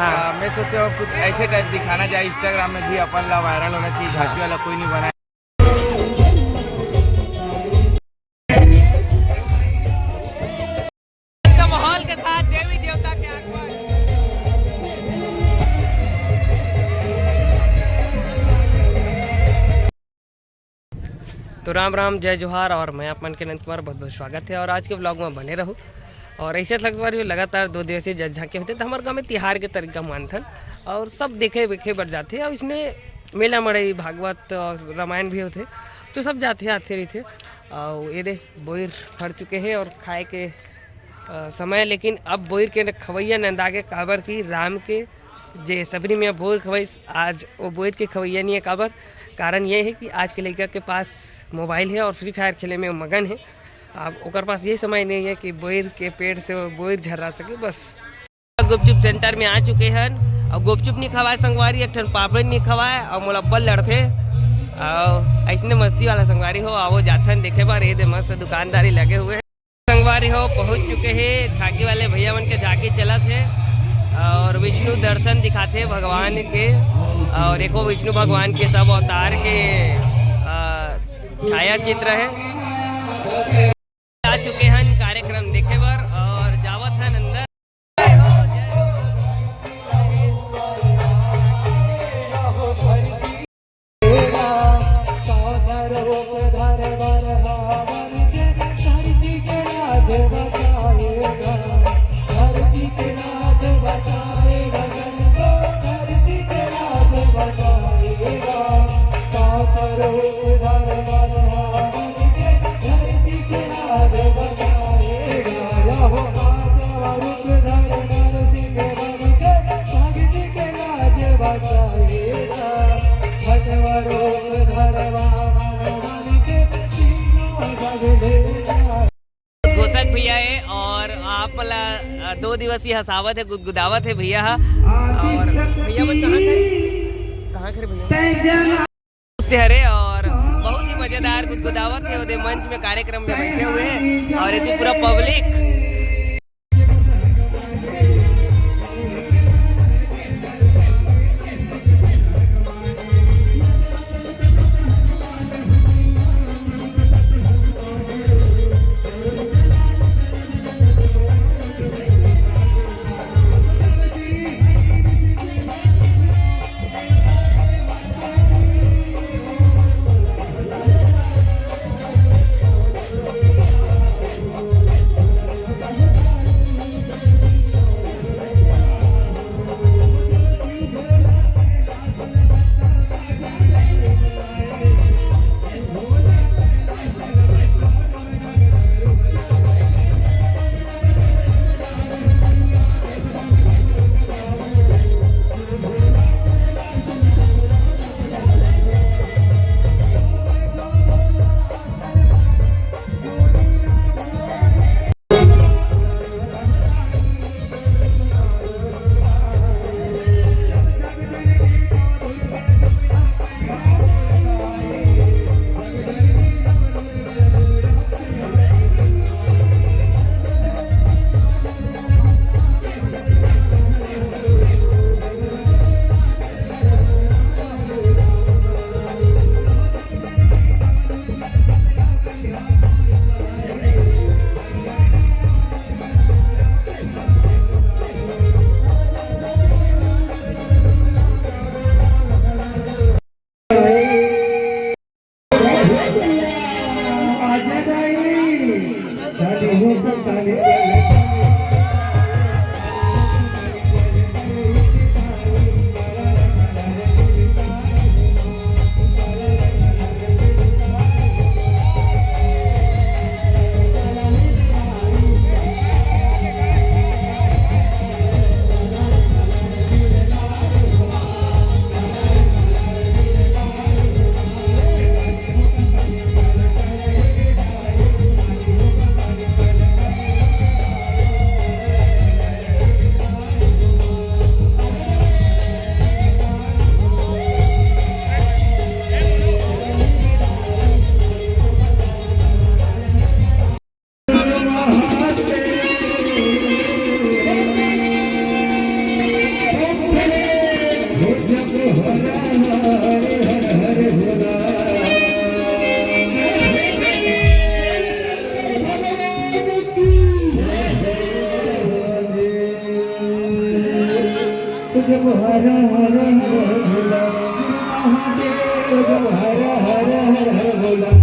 हाँ। मैं सोचा कुछ ऐसे टाइप दिखाना चाहिए, इंस्टाग्राम में भी अपन ला वायरल होना चाहिए। झांकी वाला कोई नहीं बना। माहौल के साथ देवी देवता के आगमन। तो राम राम, जय जोहार, और मैं अपन के अनंत कुमार, बहुत बहुत स्वागत है। और आज के ब्लॉग में बने रहूँ। और ऐसे लगभग लगातार 2 दिवसीय जज झांके होते तो हमारे गाँव में तिहार के तरीका मानथन और सब देखे वेखे बढ़ जाते। और इसमें मेला मड़ई भागवत और रामायण भी होते, तो सब जाते आते रहते। और ये दे बोर फट चुके हैं और खाए के समय, लेकिन अब बोर के खवैया नंदा के काबर की राम के जे सबरी में बोर खवई, आज वो बोर के खवैया नहीं है। काबर कारण ये है कि आज के लड़का के पास मोबाइल है और फ्री फायर खेले में मगन है। अब ओकर पास ये समय नहीं है कि बोर के पेड़ से बोर झर्रा सके। बस गुपचुप सेंटर में आ चुके हैं और गुपचुप नहीं खवाए संगवारी, एक ठन पापड़ नहीं खवाए और मुलब्बल लड़ते और ऐसने मस्ती वाला संगवारी हो आओ जाथन देखे बार। ये दे मस्त दुकानदारी लगे हुए हैं। संगवारी हो पहुंच चुके हैं, झांकी वाले भैया मन के झांकी चला थे और विष्णु दर्शन दिखाते भगवान के। और देखो विष्णु भगवान के सब अवतार के छाया चित्र है। आ चुके हैं कार्यक्रम देखे बर और जावत हैं अंदर। भैया है और आप 2 दिवसीय हसावत है, गुदगुदावत है भैया। और भैया मन कहाँ खड़े भैया उससे हरे और बहुत ही मजेदार गुदगुदावत है। उधर मंच में कार्यक्रम में बैठे हुए हैं और ये पूरा पब्लिक जब हर हर हर भोला महादेव जब हर हर हर हर भोला।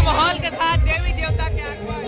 माहौल के साथ देवी देवता के आगमन।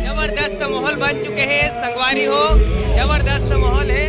जबरदस्त माहौल बन चुके हैं, संगवारी हो, जबरदस्त माहौल है।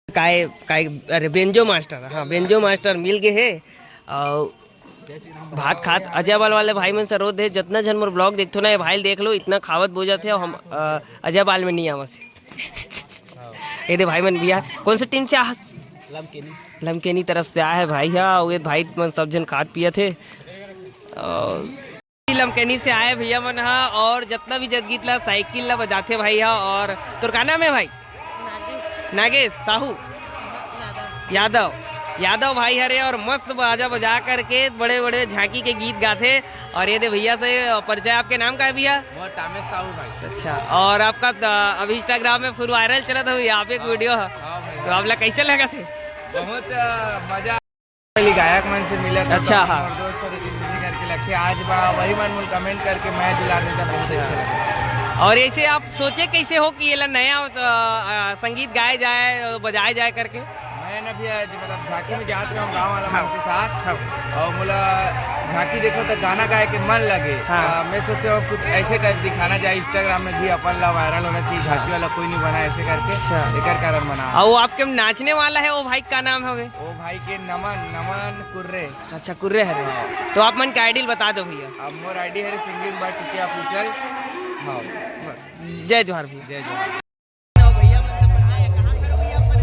काय काय अरे बेंजो मास्टर, हाँ बेंजो मास्टर मिल गए है और भात खात अजय बाल वाले भाई में सरोद है। जितना जन मोर ब्लॉग देखते ना ये भाई देख लो इतना खावत बोझा थे और हम अजय बाल में नहीं आवत ये दे भाई मन भैया कौन सा टीम से आ लमकेनी तरफ से आया है भाई। हाँ वो भाई मन सब जन खात पिए थे और लमकेनी से आए भैया मन। हाँ और जितना भी जसगीत ला साइकिल ला बजाते भाई। हाँ और तोर का नाम है भाई? नागेश साहू यादव यादव भाई हरे और मस्त बाजा बजा करके बड़े बड़े झांकी के गीत गाते। और ये दे भैया से परिचय, आपके नाम का है भैया? तामेश साहू भाई। अच्छा और आपका अभी इंस्टाग्राम में फुल वायरल चला था यहाँ पे एक वीडियो है, तो आप लोग कैसे लगा थे? बहुत मजा गायक मन से मिला था। अच्छा हाँ दोस्त करके लखे आज वही मन कमेंट करके मैं दिला देता, बहुत अच्छा लगा। और ऐसे आप सोचे कैसे हो कि ये ला नया संगीत गाए जाए बजाए जाए करके? मैं ना भी आज मतलब झांकी में जात रहा हूँ गाँव वाला हाँ। मन के साथ हाँ। और मोला झांकी देखो तो गाना गाए के मन लगे। हाँ। मैं सोचा कुछ ऐसे टाइप दिखाना जाए इंस्टाग्राम में भी अपन ला वायरल होना चाहिए। झांकी वाला कोई नहीं बना ऐसे करके अच्छा। एकर कारण बना। और वो आपके नाचने वाला है वो भाई का नाम है? वो भाई के नमन कुर्रे। अच्छा कुर्रे हरे। तो आप मन का आइडियल बता दो भैया। अब मोर आईडी है सिंगिंग बाय टीके ऑफिशियल। हाँ बस जय जोहार भैया। जय जय। भैया मन सब बताया कहाँ खड़े भैया अपन?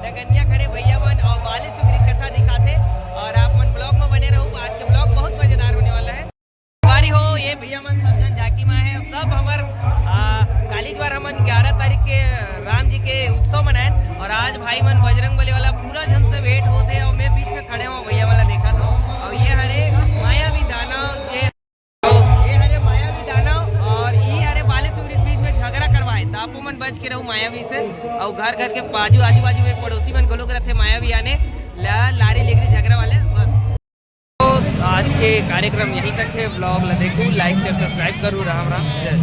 डगनिया खड़े भैया मन और बाली चुगरी कथा दिखाते और आप मन ब्लॉग में बने रहो। आज के ब्लॉग बहुत मजेदार होने वाला है। बारी हो ये भैया मन सब जन झांकी में है सब हमार कालीज बार हमन 11 तारीख के राम जी के उत्सव मनाए और आज भाई मन बजरंग बली वाला पूरा जन से भेंट होते और मैं बीच में खड़े हुआ भैया वाला देखा था और ये हरे मायावी दानव ये हरे मायावी दानव और ये हरे बाली चुगरी बीच में झगड़ा करवाए तो आप मन बच के रहो मायावी से और घर घर के बाजू आजू बाजू में पड़ोसी मन को लोग रहते मायावी आने लारी लेगरी झगड़ा वाले बस। तो आज के कार्यक्रम यहीं तक है। ब्लॉग ला देखूँ लाइक शेयर सब्सक्राइब करूँ। राम राम जय।